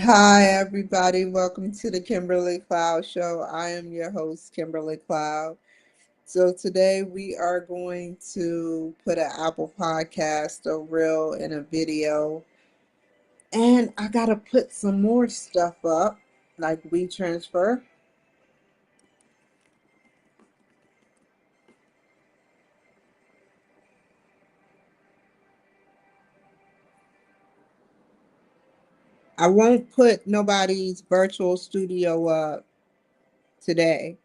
Hi, everybody. Welcome to the Kimberly Cloud Show. I am your host, Kimberly Cloud. So, today we are going to put an Apple podcast, a reel, and a video. And I got to put some more stuff up, like WeTransfer. I won't put nobody's virtual studio up today,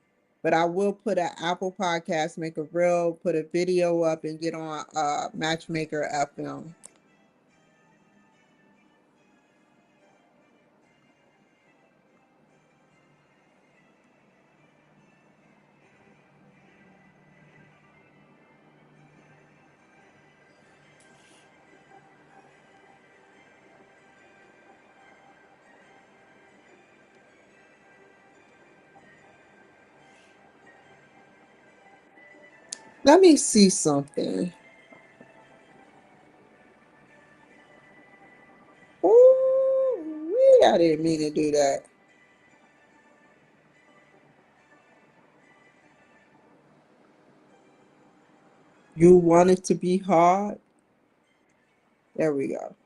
but I will put an Apple podcast, make a reel, put a video up, and get on Matchmaker FM. Let me see something. Ooh, I didn't mean to do that. You want it to be hard? There we go.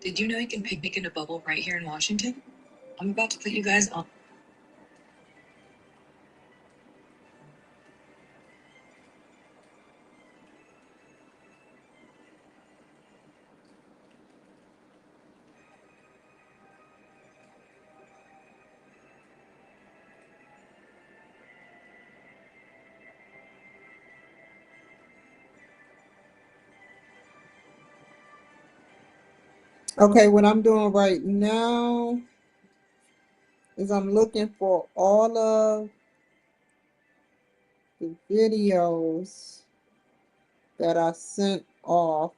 Did you know you can picnic in a bubble right here in Washington? I'm about to put you guys on. Okay, what I'm doing right now is I'm looking for all of the videos that I sent off.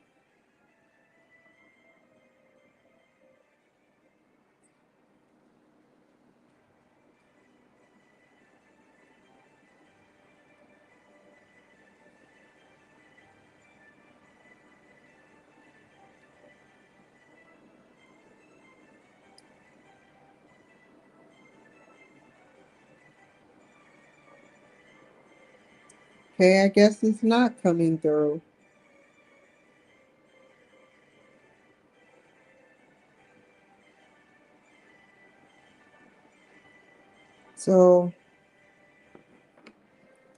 Okay, I guess it's not coming through. So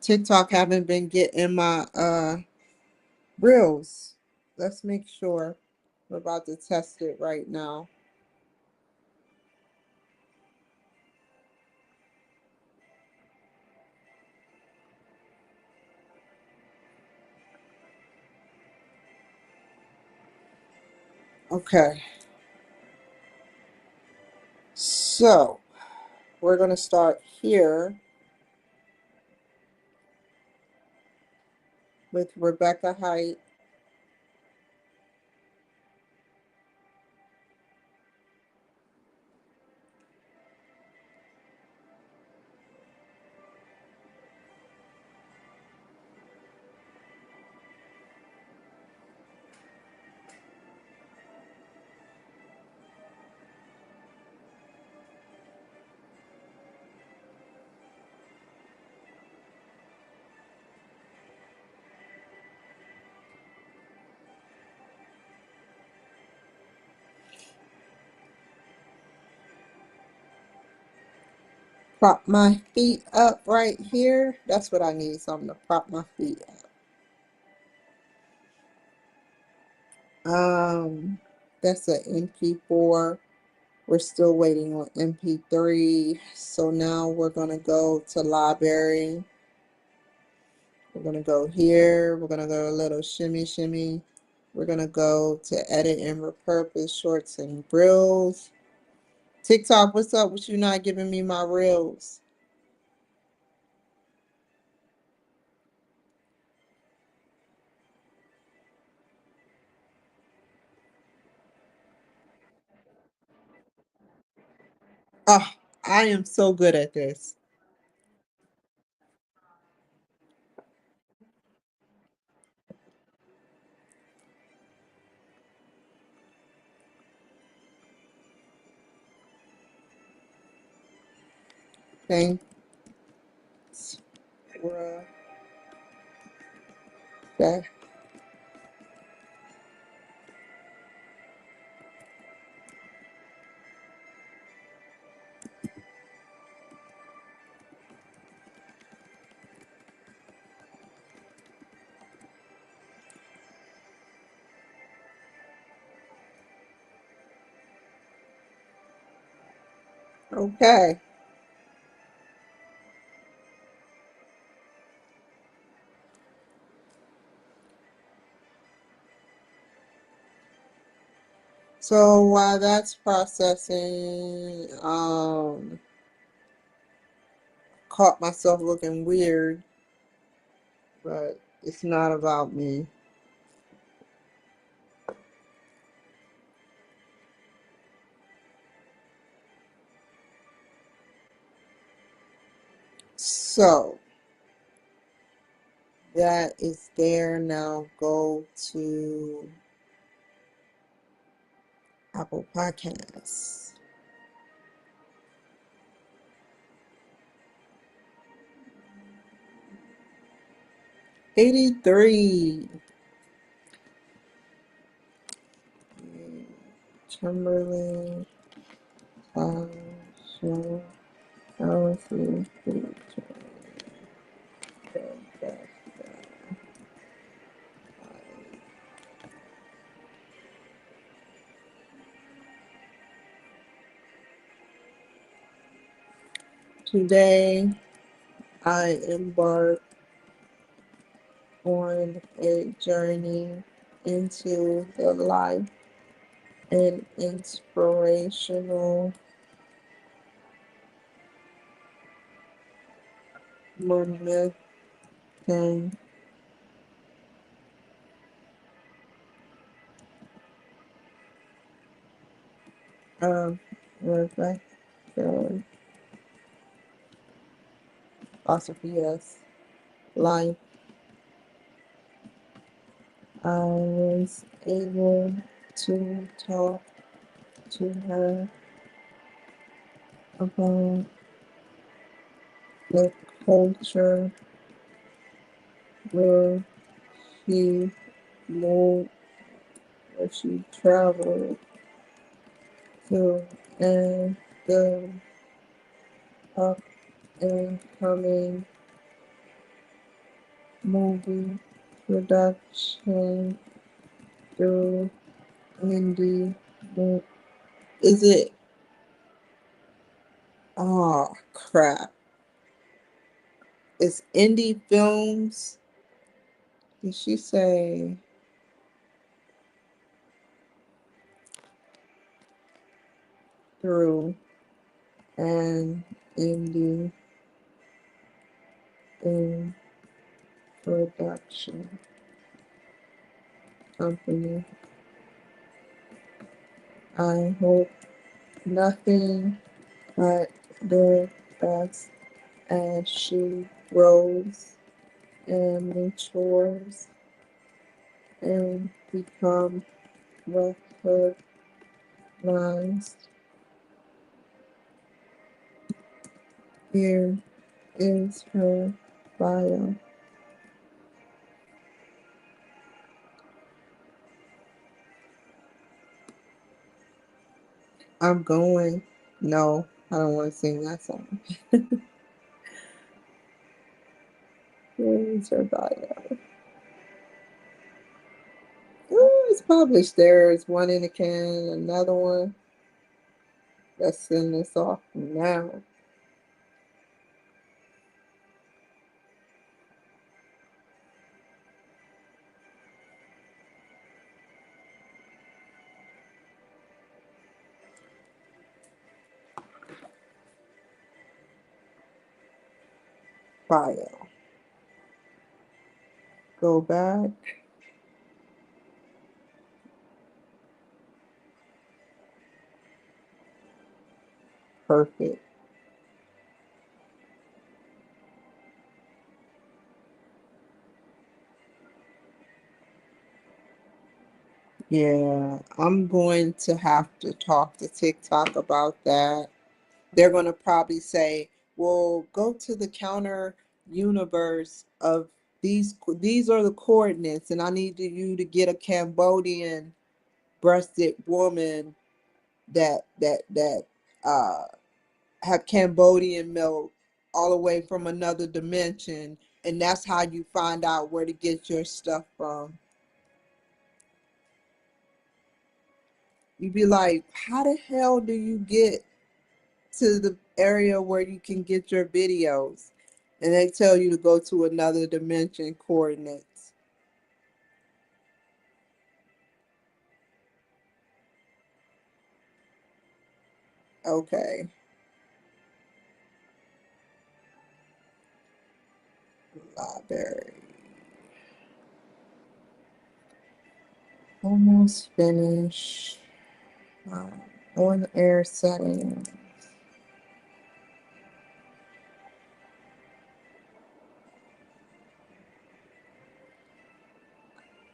TikTok haven't been getting my reels. Let's make sure. We're about to test it right now. Okay. So we're going to start here with Rebecca Height. Prop my feet up right here. That's what I need, something to prop my feet up. That's an MP4. We're still waiting on MP3. So now we're going to go to library. We're going to go here. We're going to go a little shimmy, shimmy. We're going to go to edit and repurpose shorts and reels. TikTok, what's up with you not giving me my reels? Oh, I am so good at this. Thanks for that. Okay. So while that's processing, caught myself looking weird, but it's not about me. So that is there. Now go to Apple Podcasts. 83. Kimberly, show, LLC, today I embark on a journey into the life and inspirational momentum. Um, Rebecca Philosophy's life. I was able to talk to her about the culture where she moved, where she traveled to, and the up and coming movie production through indie. Is it? Oh crap! It's indie films. Did she say through an indie in production company? I hope nothing but the best as she grows and matures and become recognized. Here is her bio. I'm going. No, I don't want to sing that song. Here is her bio. Oh, it's published. There's one in the can, another one. Let's send this off now. Bio. Go back. Perfect. Yeah, I'm going to have to talk to TikTok about that. They're going to probably say, well, go to the counter universe of these are the coordinates, and I need you to get a Cambodian breasted woman that uh have Cambodian milk all the way from another dimension, and that's how you find out where to get your stuff from. You'd be like, how the hell do you get to the area where you can get your videos? And they tell you to go to another dimension coordinates. Okay. Library. Almost finished. On air settings.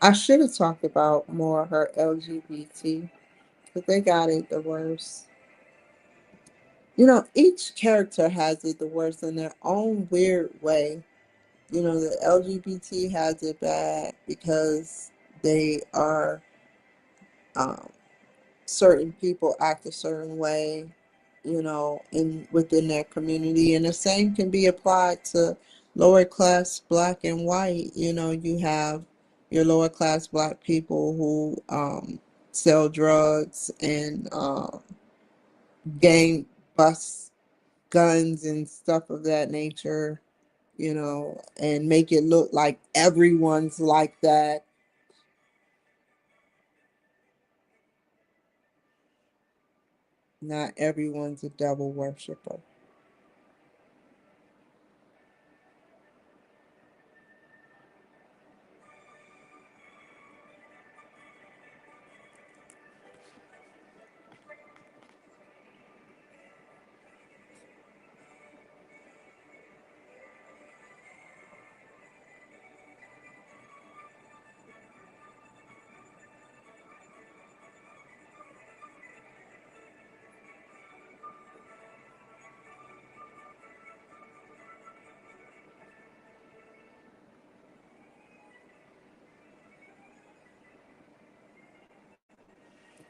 I should have talked about more of her LGBT, but they got it the worst. You know, each character has it the worst in their own weird way. You know, the LGBT has it bad because they are um, certain people act a certain way, you know, in within their community, and the same can be applied to lower class black and white. You know, you have your lower class black people who sell drugs and gang bust guns and stuff of that nature, you know, and make it look like everyone's like that. Not everyone's a devil worshiper.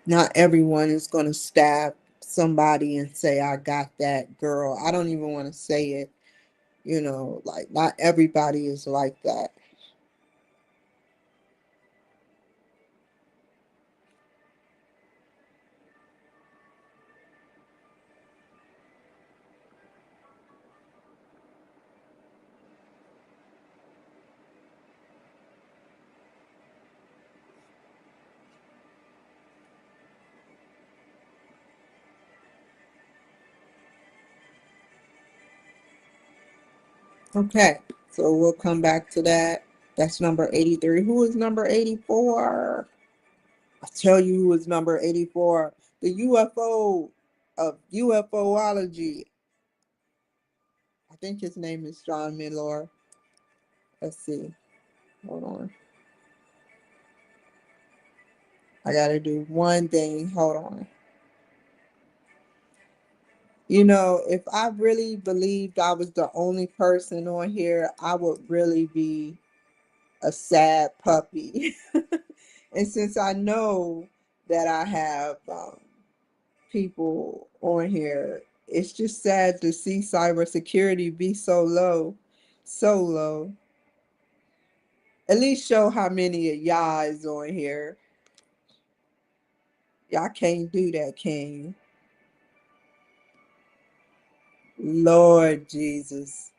Not everyone is going to stab somebody and say, I got that girl. I don't even want to say it, you know, like not everybody is like that. Okay, so we'll come back to that. That's number 83. Who is number 84? I tell you who is number 84. The UFO of UFOlogy. I think his name is John Miller. Let's see. Hold on. I got to do one thing. Hold on. You know, if I really believed I was the only person on here, I would really be a sad puppy. And since I know that I have people on here, it's just sad to see cybersecurity be so low, so low. At least show how many of y'all is on here. Y'all can't do that, can you? Lord Jesus.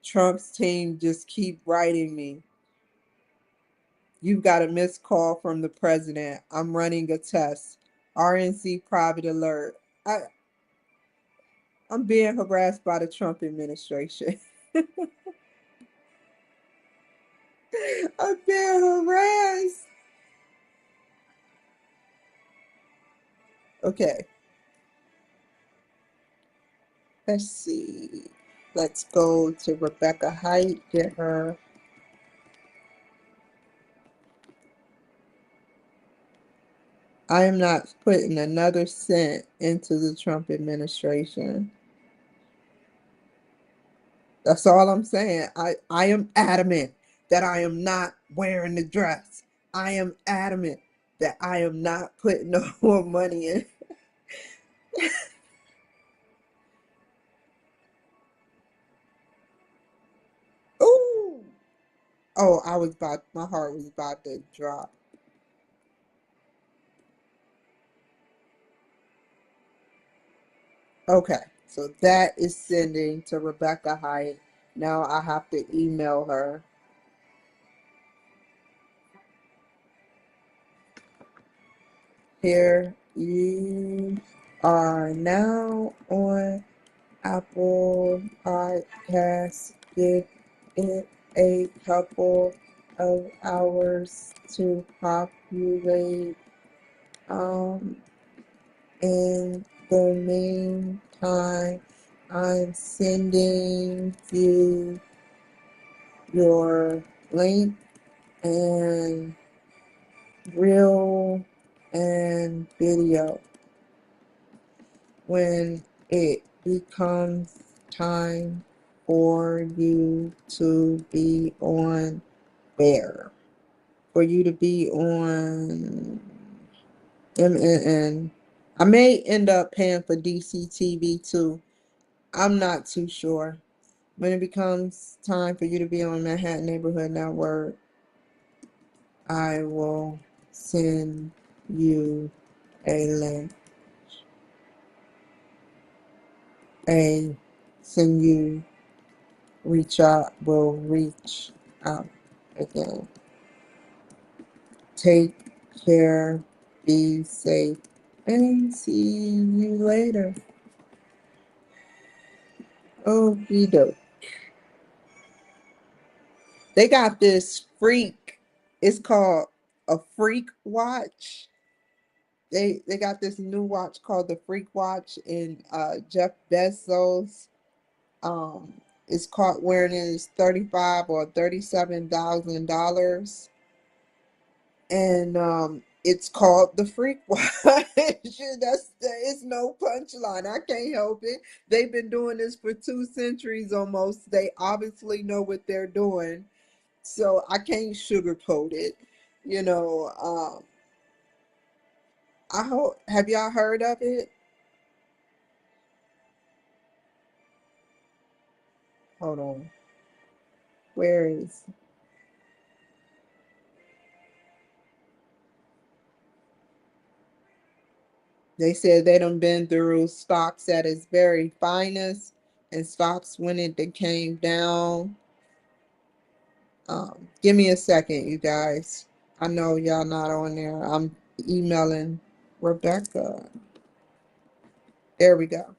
Trump's team just keep writing me. You've got a missed call from the president. I'm running a test. RNC private alert. I'm being harassed by the Trump administration. I'm being harassed. Okay. Let's see. Let's go to Rebecca Height, get her. I am not putting another cent into the Trump administration. That's all I'm saying. I am adamant that I am not wearing the dress. I am adamant that I am not putting no more money in. Ooh. Oh, my heart was about to drop. Okay, so that is sending to Rebecca Height. Now I have to email her. Here you are now on Apple Podcasts. Give it a couple of hours to populate. Um, in the meantime, I'm sending you your link and reel and video. When it becomes time for you to be on where? For you to be on MNN. I may end up paying for DCTV too. I'm not too sure. When it becomes time for you to be on Manhattan Neighborhood Network, I will send you a link. A send you will reach out again. Take care, be safe, and see you later. Okie doke. They got this freak. It's called a Freak Watch. They got this new watch called the Freak Watch, and Jeff Bezos is caught wearing it. Is 35 or $37,000, and it's called the Freak Watch. It's no punchline. I can't help it. They've been doing this for 2 centuries almost. They obviously know what they're doing, so I can't sugarcoat it. You know, I hope. Have y'all heard of it? Hold on. Where is? They said they done been through stocks at its very finest, and stocks when it came down. Give me a second, you guys. I know y'all not on there. I'm emailing Rebecca. There we go.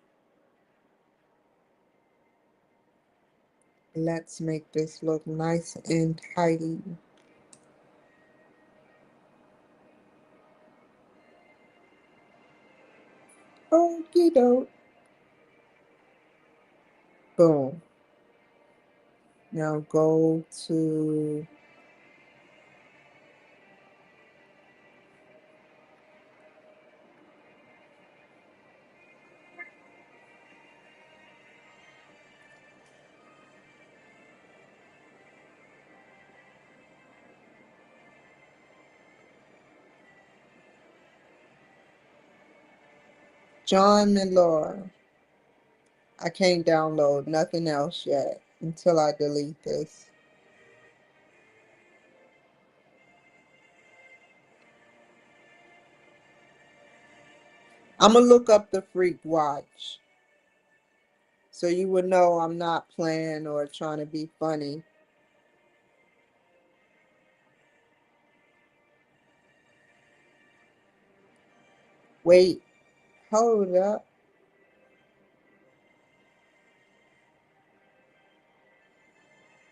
Let's make this look nice and tidy. Okie doke. Boom. Now go to John Miller. I can't download nothing else yet until I delete this. I'm gonna look up the Freak Watch so you would know I'm not playing or trying to be funny. Wait, hold up.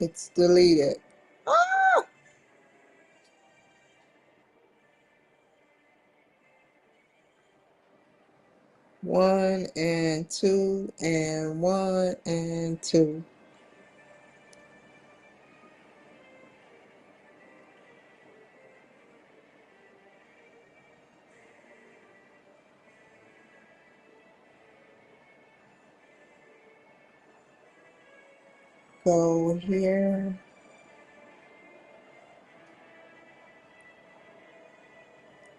It's deleted. Ah! 1 and 2 and 1 and 2. Go here.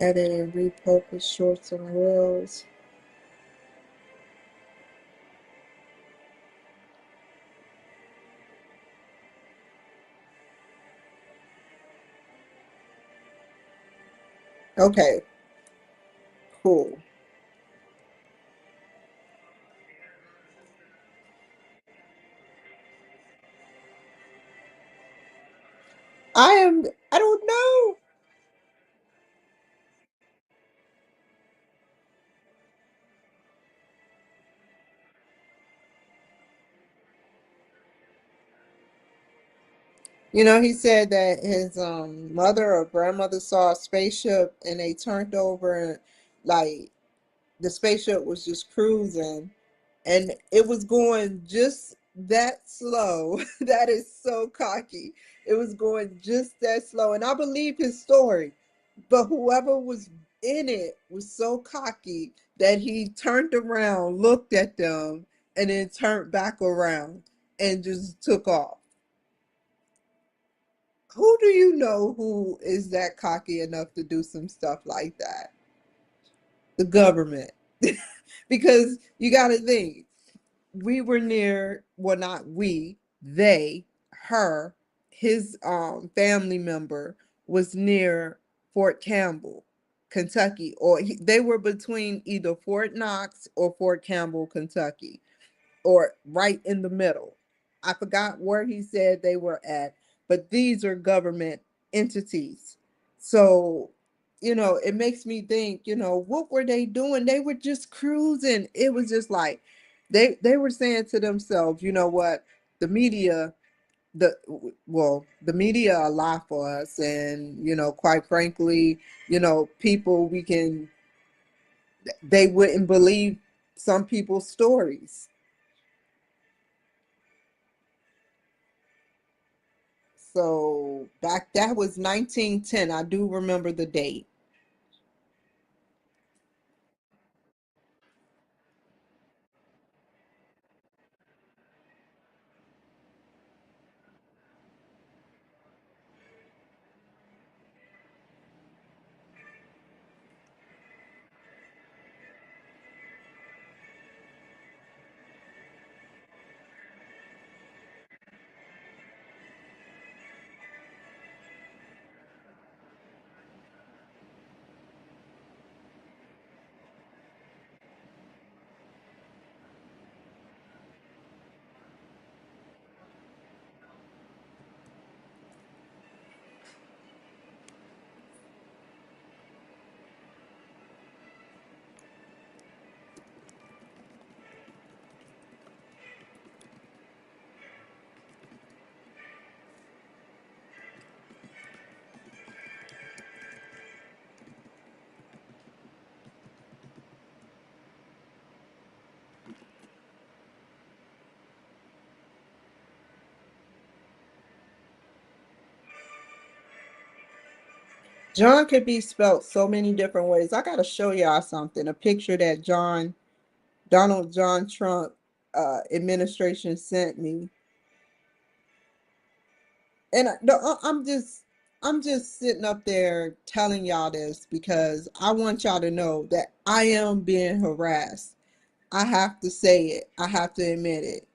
Edit and repurpose shorts and reels. Okay, cool. I don't know. You know, he said that his mother or grandmother saw a spaceship and they turned over and like the spaceship was just cruising and it was going just that slow. That is so cocky. It was going just that slow. And I believe his story. But whoever was in it was so cocky that he turned around, looked at them, and then turned back around and just took off. Who do you know who is that cocky enough to do some stuff like that? The government. Because you got to think, we were near, well, not we, they, her, his family member was near Fort Campbell, Kentucky, or they were between either Fort Knox or Fort Campbell, Kentucky, or right in the middle. I forgot where he said they were at, but these are government entities. So, it makes me think, what were they doing? They were just cruising. It was just like they were saying to themselves, you know what? The media the the media a lie for us, and quite frankly, people we can they wouldn't believe some people's stories. So back that was 1910. I do remember the date. John could be spelt so many different ways. I gotta show y'all something. A picture that Donald John Trump administration sent me, and I'm just sitting up there telling y'all this because I want y'all to know that I am being harassed. I have to say it. I have to admit it.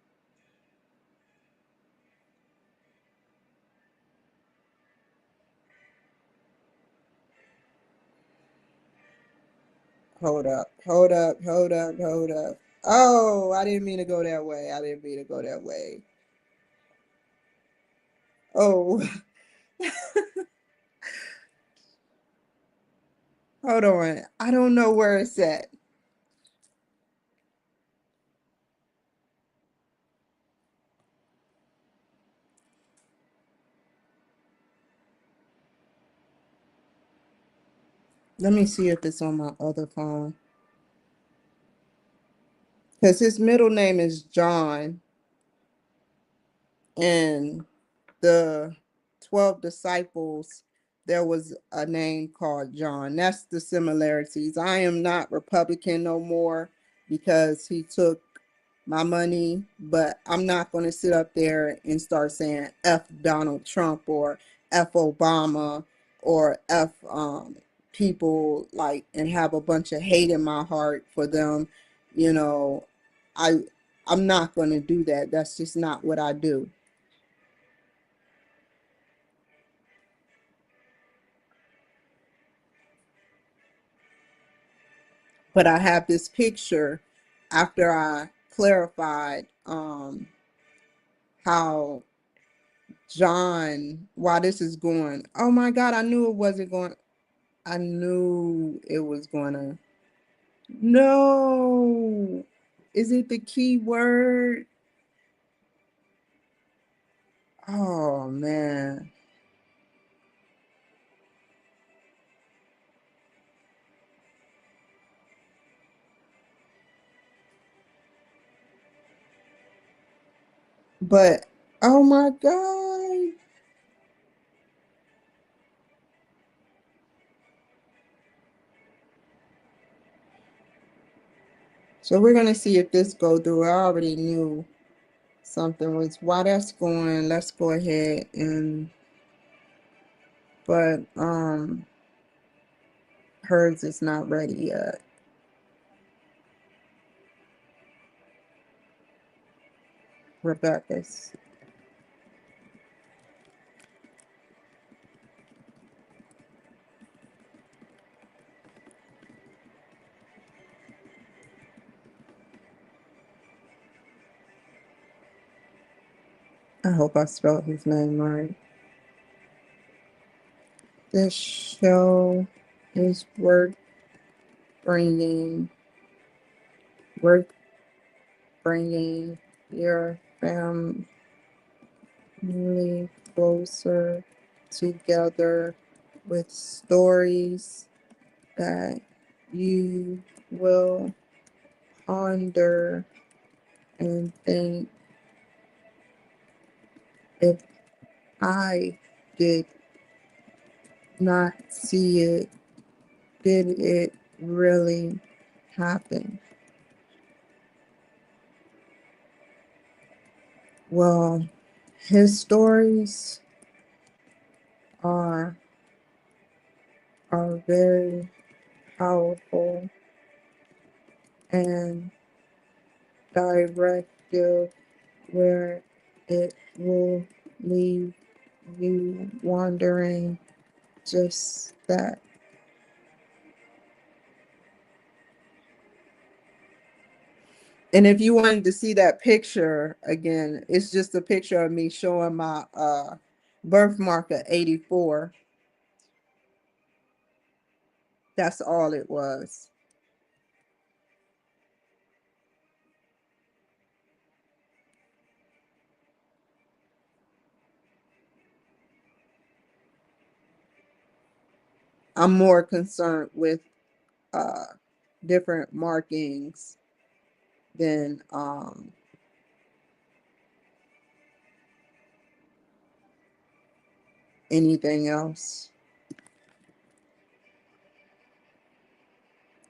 Hold up, hold up, hold up, hold up. Oh, I didn't mean to go that way. I didn't mean to go that way. Oh, hold on. I don't know where it's at. Let me see if it's on my other phone. because his middle name is John, and the 12 disciples, there was a name called John. That's the similarities. I am not Republican no more because he took my money, but I'm not going to sit up there and start saying F Donald Trump or F Obama or F people, like, and have a bunch of hate in my heart for them. You know, I I'm not going to do that. That's just not what I do. But I have this picture after I clarified how John, why this is going. Oh my God, I knew it wasn't going. I knew it was going to. No. Is it the key word? Oh man. But oh my God. So we're gonna see if this go through. I already knew something was why that's going. Let's go ahead and but hers is not ready yet. Rebecca's. I hope I spelled his name right. This show is bringing worth bringing your family closer together with stories that you will ponder and think, if I did not see it, did it really happen? Well, his stories are very powerful and directive, where it will leave you wondering just that. And if you wanted to see that picture again, it's just a picture of me showing my birthmark at 84. That's all it was. I'm more concerned with uh different markings than anything else.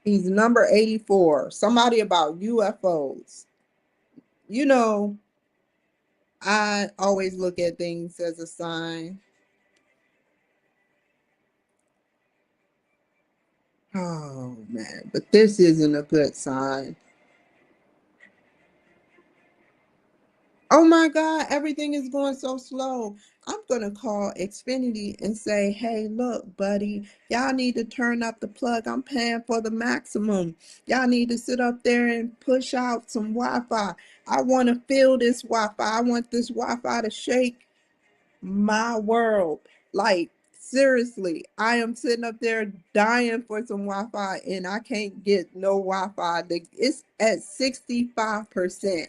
He's number 84. Somebody about UFOs. You know, I always look at things as a sign. Oh man, but this isn't a good sign. Oh my God, everything is going so slow. I'm going to call Xfinity and say, hey, look, buddy, y'all need to turn up the plug. I'm paying for the maximum. Y'all need to sit up there and push out some Wi Fi. I want to feel this Wi Fi. I want this Wi Fi to shake my world. Like, seriously, I am sitting up there dying for some Wi-Fi and I can't get no Wi-Fi. It's at 65%.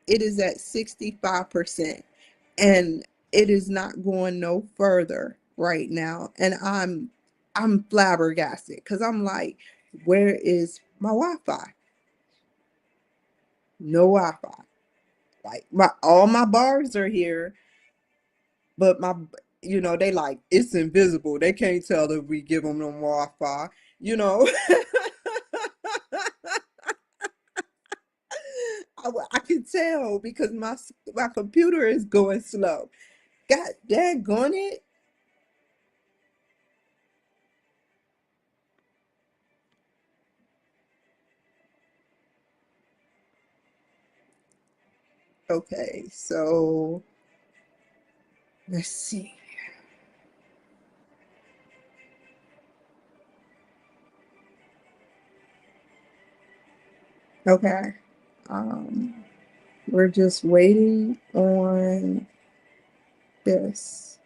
It is at 65%. And it is not going no further right now. And I'm flabbergasted because I'm like, where is my Wi-Fi? no Wi-Fi. Like all my bars are here, but they like it's invisible. They can't tell if we give them no Wi-Fi. You know, I can tell because my computer is going slow. God daggone it. Okay, so let's see. Okay. Um, we're just waiting on this.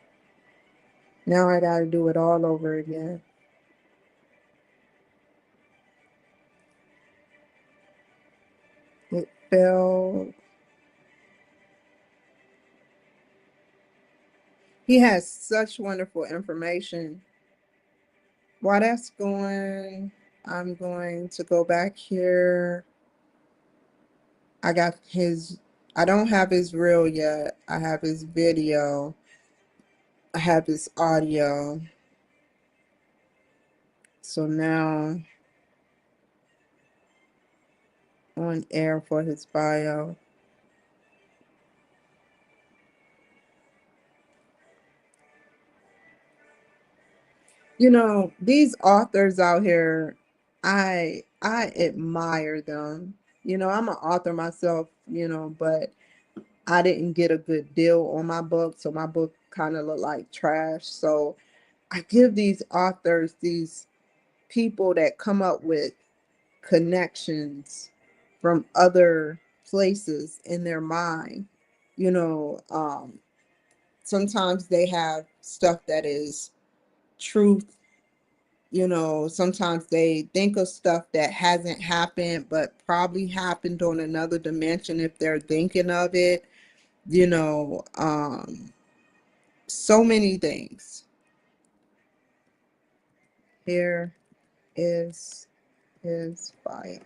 Now I gotta do it all over again. It fell. He has such wonderful information. While that's going, I'm going to go back here. I got his, I don't have his reel yet. I have his video. I have his audio. So now on air for his bio. These authors out here, I admire them. I'm an author myself, but I didn't get a good deal on my book, so my book kind of looked like trash. So I give these authors, these people that come up with connections from other places in their mind. You know, um, Sometimes they have stuff that is truth. Sometimes they think of stuff that hasn't happened, but probably happened on another dimension if they're thinking of it. You know, so many things. Here is his bio.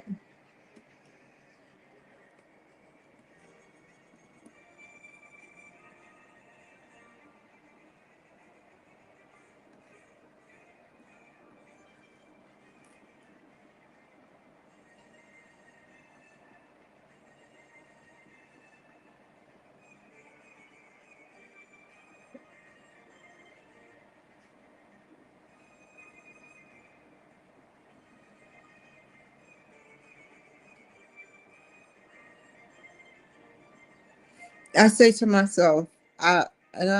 I say to myself, I and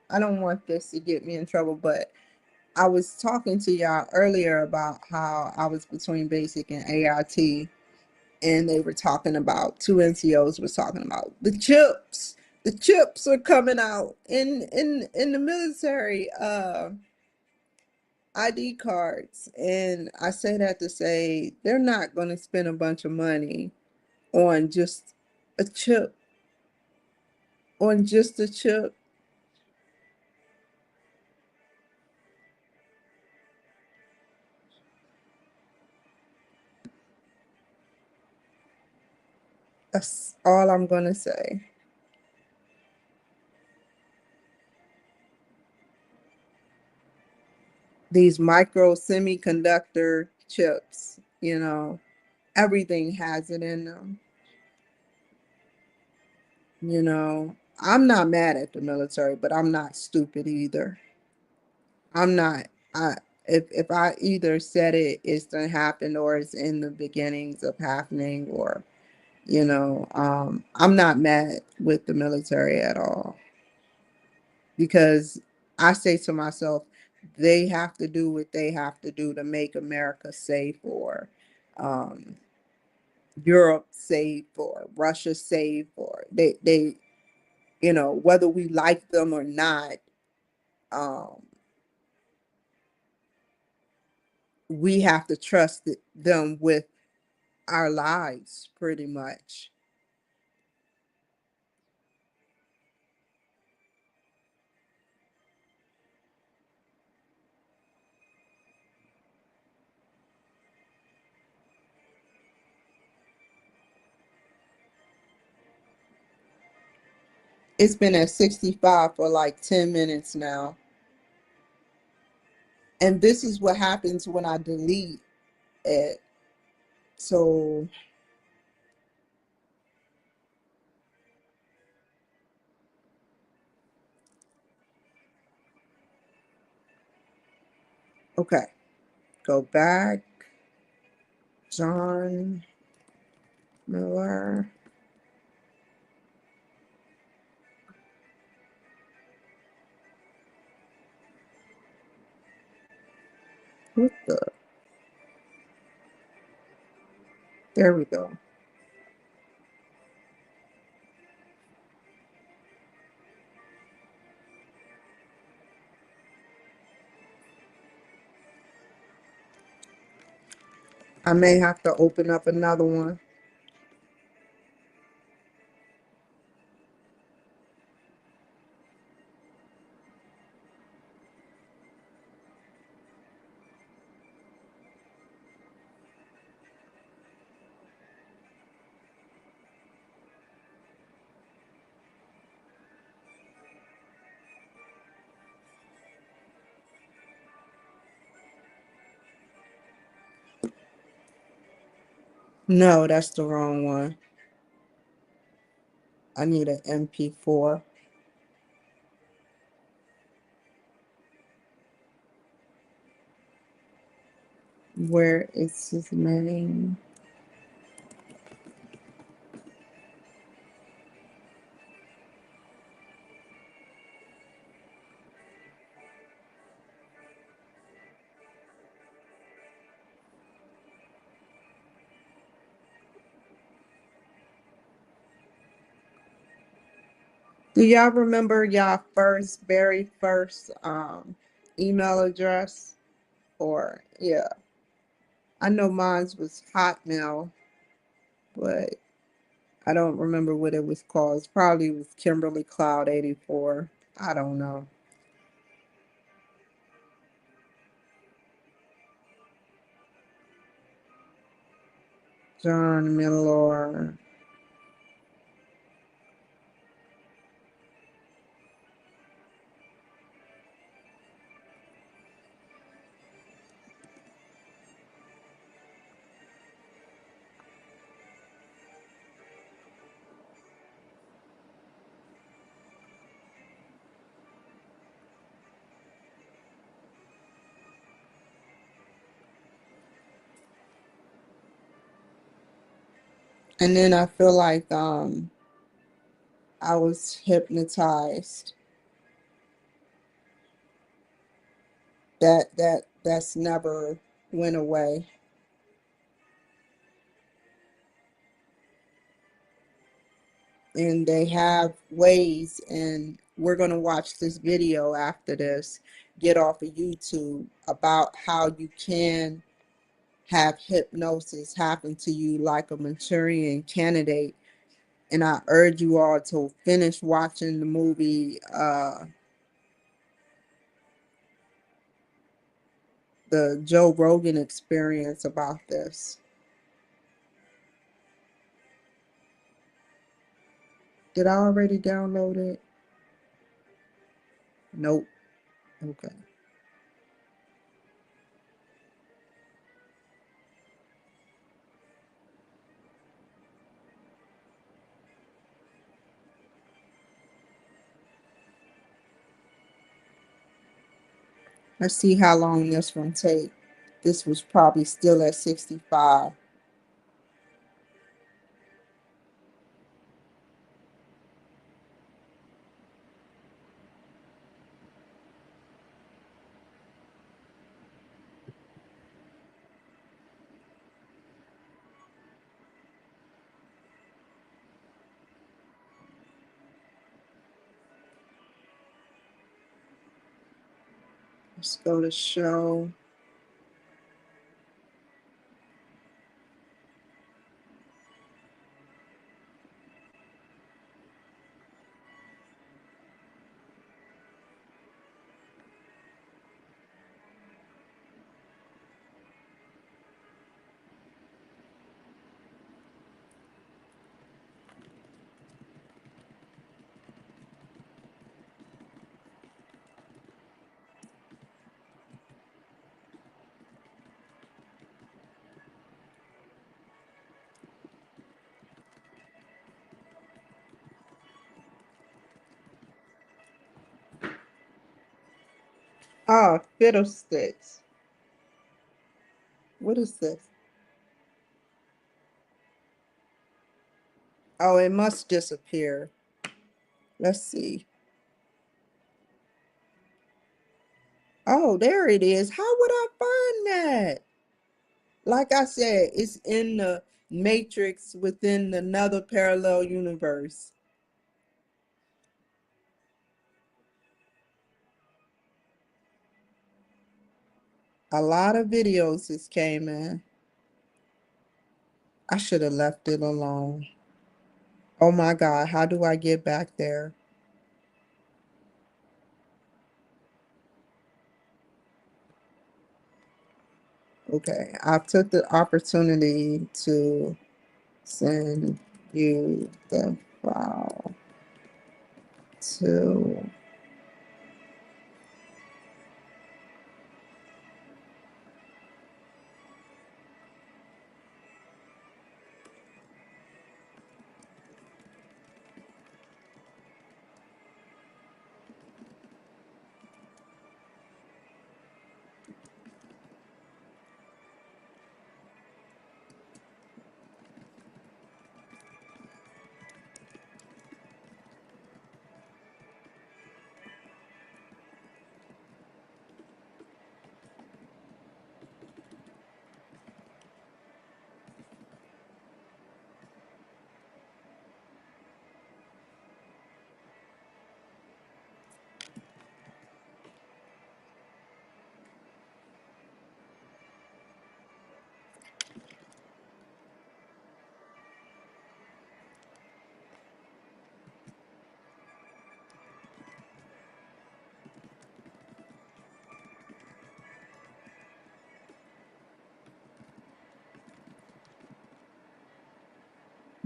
I don't want this to get me in trouble, but I was talking to y'all earlier about how I was between basic and AIT, and they were talking about two NCOs was talking about the chips. The chips are coming out in the military ID cards, and I say that to say they're not going to spend a bunch of money on just a chip, on just a chip. That's all I'm going to say. These micro semiconductor chips, everything has it in them. I'm not mad at the military, but I'm not stupid either. I'm not. I if I either said it's gonna happen or it's in the beginnings of happening, or I'm not mad with the military at all, because I say to myself, they have to do what they have to do to make America safe, or um, Europe safe, or Russia safe, or they whether we like them or not, um, we have to trust them with our lives pretty much. It's been at 65 for like 10 minutes now. And this is what happens when I delete it. So, okay, go back. John Miller. What the? There we go. I may have to open up another one. No, that's the wrong one. I need an MP4. Where is his name? Do y'all remember y'all very first email address? Or yeah, I know mine's was Hotmail, but I don't remember what it was called. It probably was Kimberly Cloud 84. I don't know. John Miller. And then I feel like I was hypnotized. That's never went away. And they have ways, and we're going to watch this video after this, get off of YouTube, about how you can have hypnosis happen to you like a Manchurian candidate. And I urge you all to finish watching the movie, the Joe Rogan Experience, about this. Did I already download it? Nope. Okay. Let's see how long this one take. This was probably still at 65. Let's go to show. Oh, fiddlesticks. What is this? Oh, it must disappear. Let's see. Oh, there it is. How would I find that? Like I said, it's in the matrix within another parallel universe. A lot of videos just came in. I should have left it alone. Oh my God, how do I get back there? Okay, I took the opportunity to send you the file to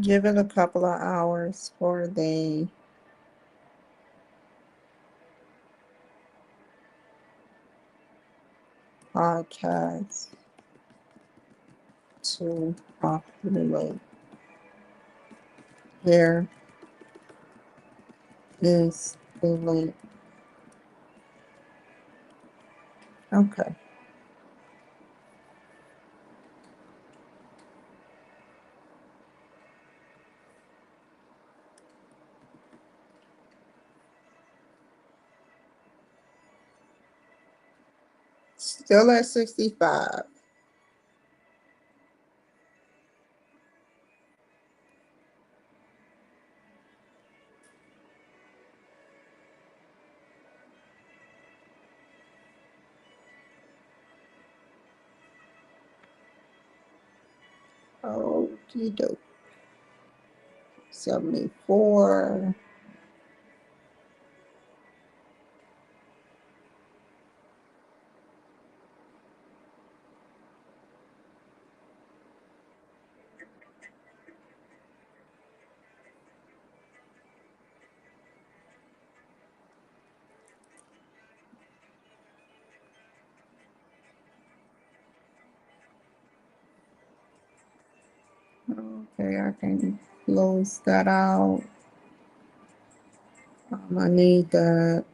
give it a couple of hours for the podcast to populate. Here is the link. Okay. Still at 65. Okie doke. 74. Okay, I can close that out. I need that.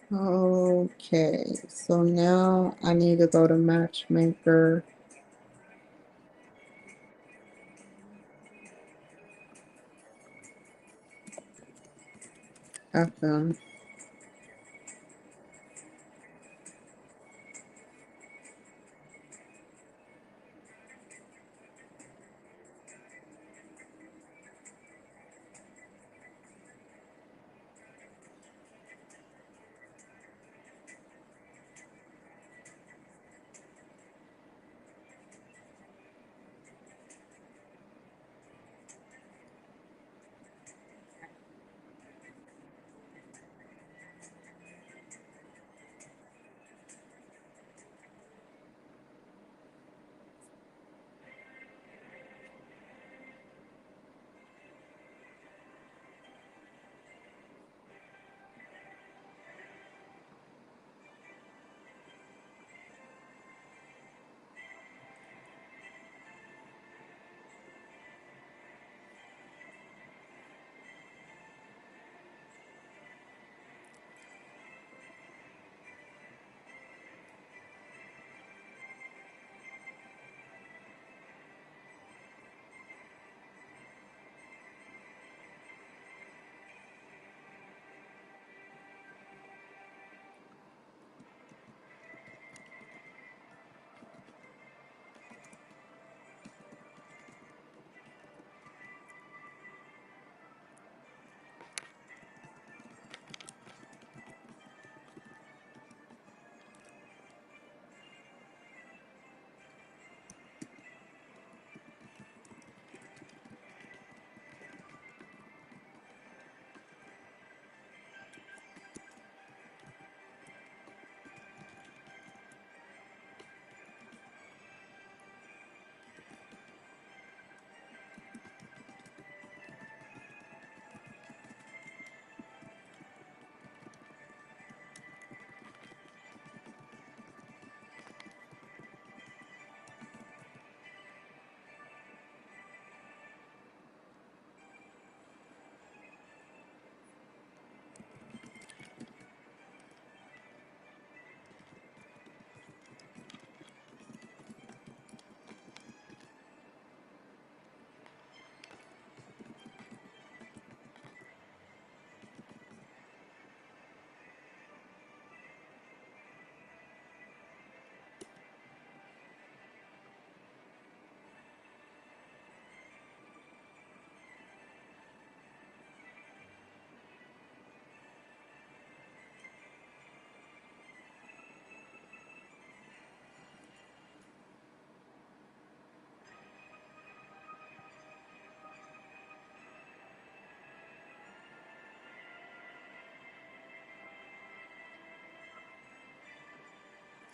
Okay, so now I need to go to Matchmaker FM.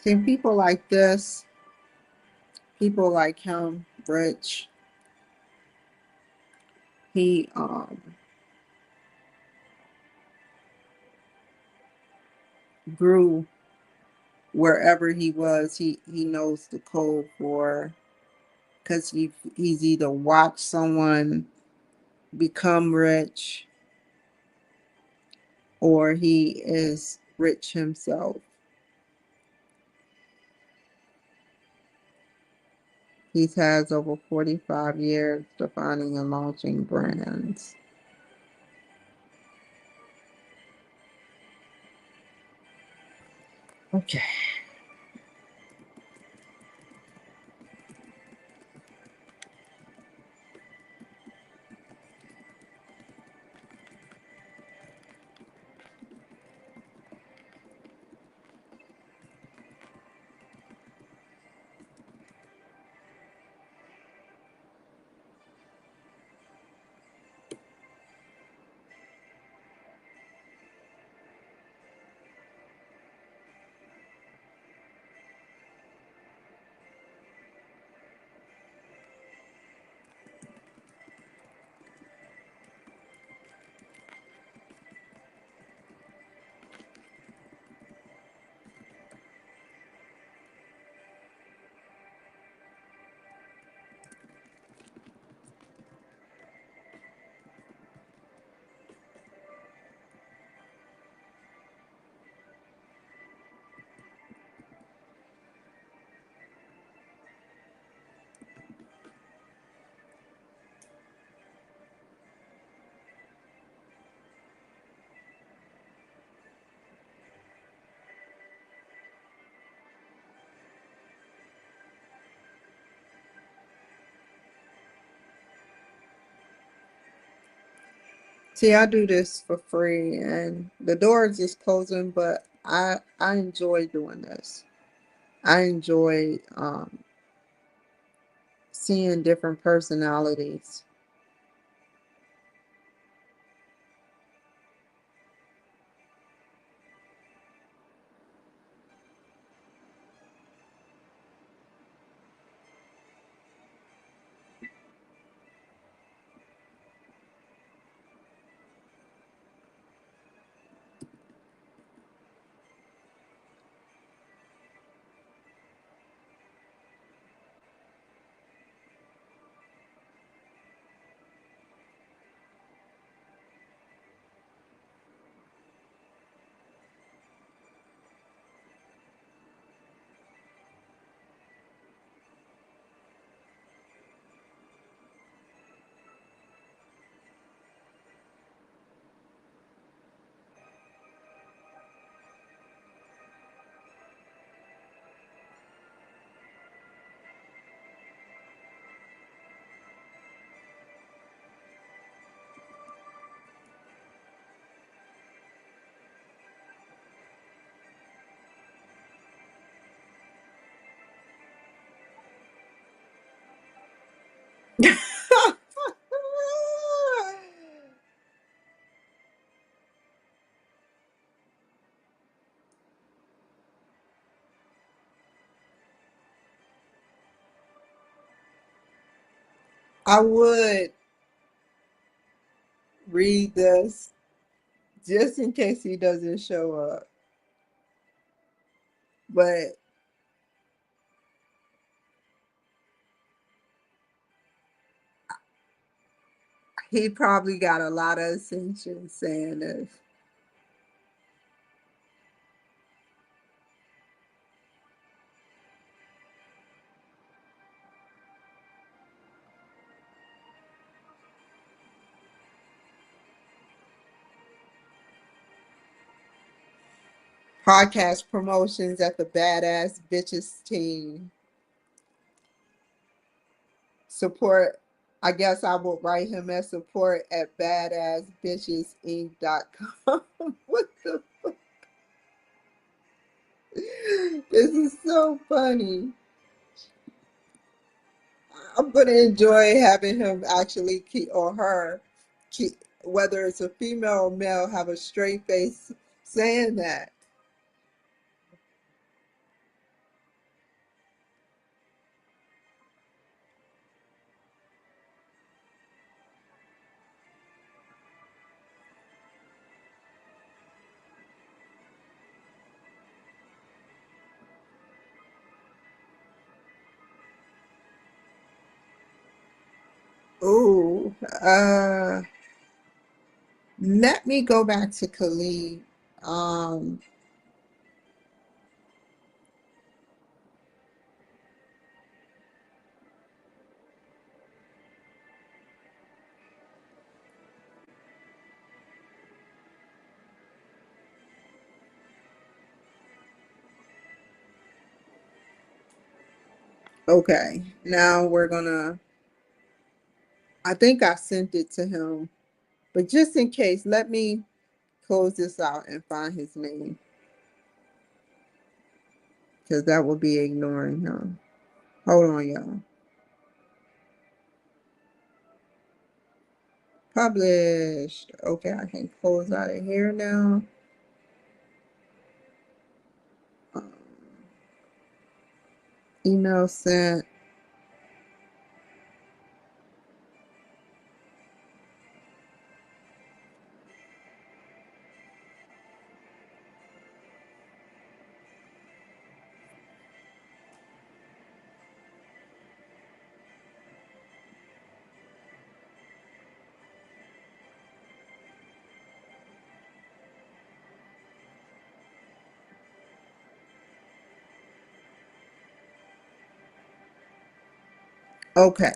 See, people like this, people like him, Rich, he grew wherever he was. He knows the code for, because he's either watched someone become rich or he is rich himself. He has over 45 years defining and launching brands. Okay. See, I do this for free and the door is just closing, but I enjoy doing this. I enjoy seeing different personalities. I would read this just in case he doesn't show up, but he probably got a lot of attention saying this. Podcast promotions at the Badass Bitches team. Support. I guess I will write him at support at badassbitchesinc.com. What the? This is so funny. I'm gonna enjoy having him actually keep, or her keep, whether it's a female or male, have a straight face saying that. Ooh, let me go back to Khalid. Um, okay, now we're gonna, I think I sent it to him, but just in case, let me close this out and find his name because that would be ignoring him. Hold on, y'all. Published. Okay, I can close out of here now. Um, email sent. Okay,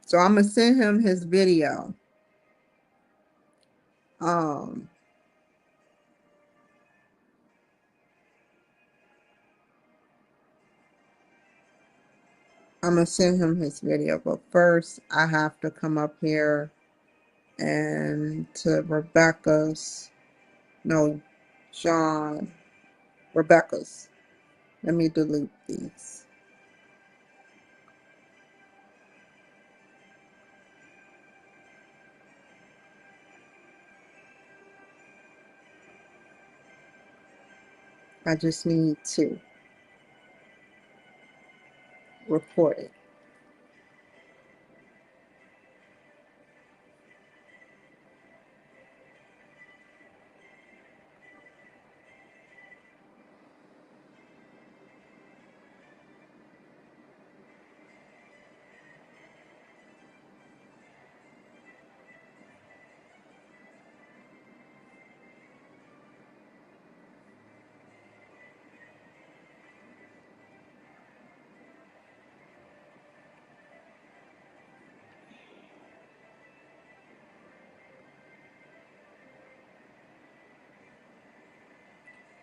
so I'm gonna send him his video. Um, I'm gonna send him his video, but first I have to come up here and to Rebecca's, no, John, Rebecca's. Let me delete these. I just need to report it.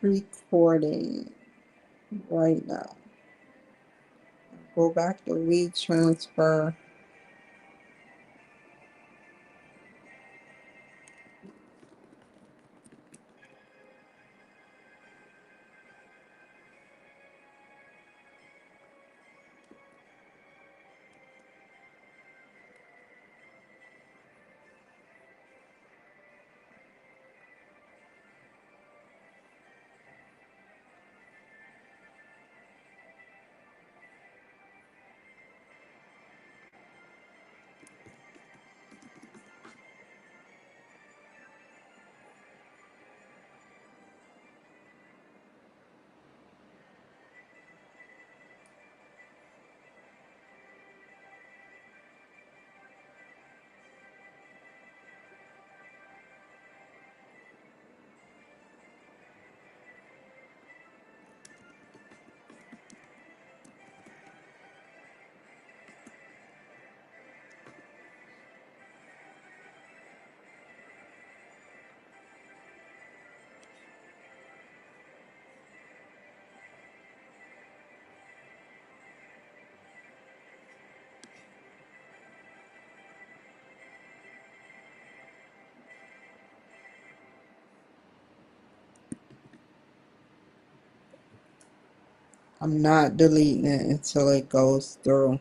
Recording right now. Go back to retransfer. I'm not deleting it until it goes through.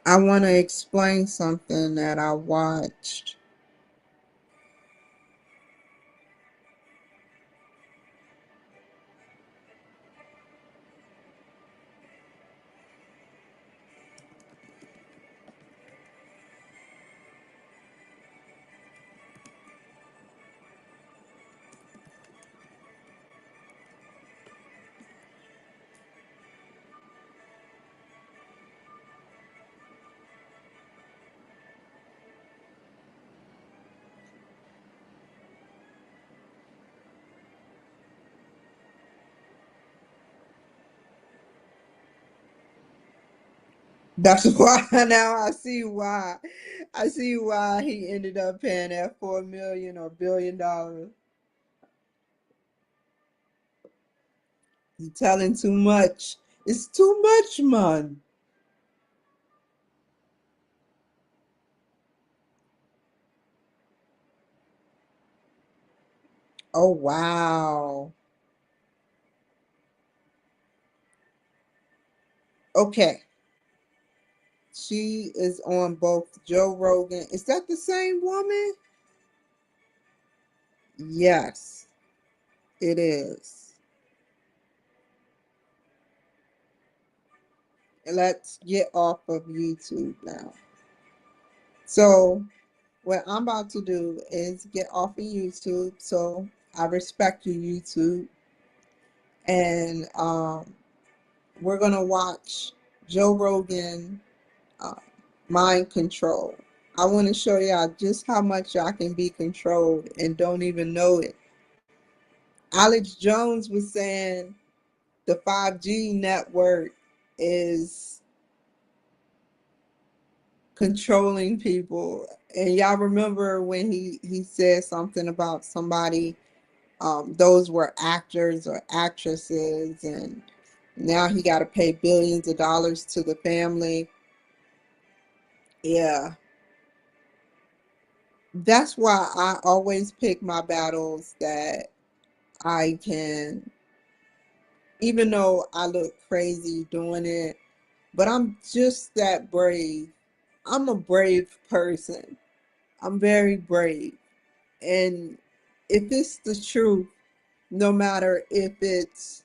I want to explain something that I watched. That's why now I see why. I see why he ended up paying that 4 million or $1 billion. You telling too much. It's too much, man. Oh wow. Okay. She is on both Joe Rogan. Is that the same woman? Yes, it is. Let's get off of YouTube now. So, what I'm about to do is get off of YouTube. So, I respect you, YouTube. And we're going to watch Joe Rogan uh, Mind Control. I want to show y'all just how much y'all can be controlled and don't even know it. Alex Jones was saying the 5G network is controlling people. And y'all remember when he said something about somebody, those were actors or actresses, and now he got to pay billions of dollars to the family. Yeah, that's why I always pick my battles that I can, even though I look crazy doing it, but I'm just that brave. I'm a brave person. I'm very brave. And if it's the truth, no matter if it's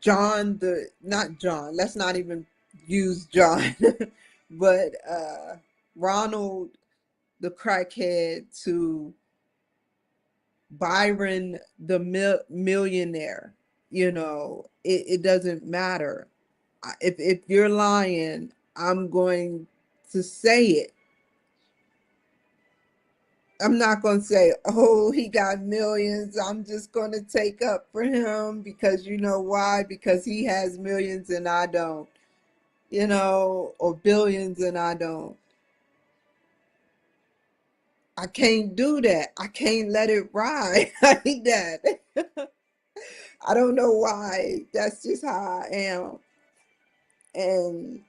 John, not John, let's not even use John, but Ronald the crackhead to Byron the millionaire, it doesn't matter. If you're lying, I'm going to say it. I'm not going to say, oh, he got millions. I'm just going to take up for him because you know why? Because he has millions and I don't, or billions and I don't. I can't do that. I can't let it ride like that. I don't know why. That's just how I am. And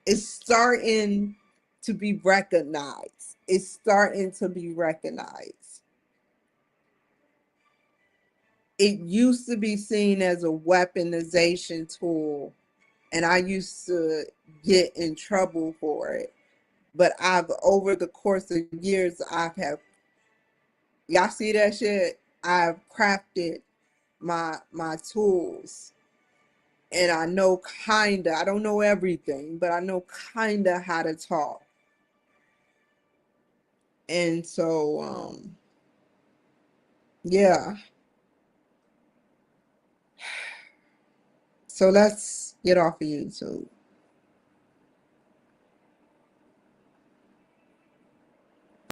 it's starting to be recognized. It's starting to be recognized. It used to be seen as a weaponization tool, and I used to get in trouble for it. But I've over the course of years, I've have y'all see that shit. I've crafted my tools, and I know kinda. I don't know everything, but I know kinda how to talk. And so, yeah. So let's get off of YouTube.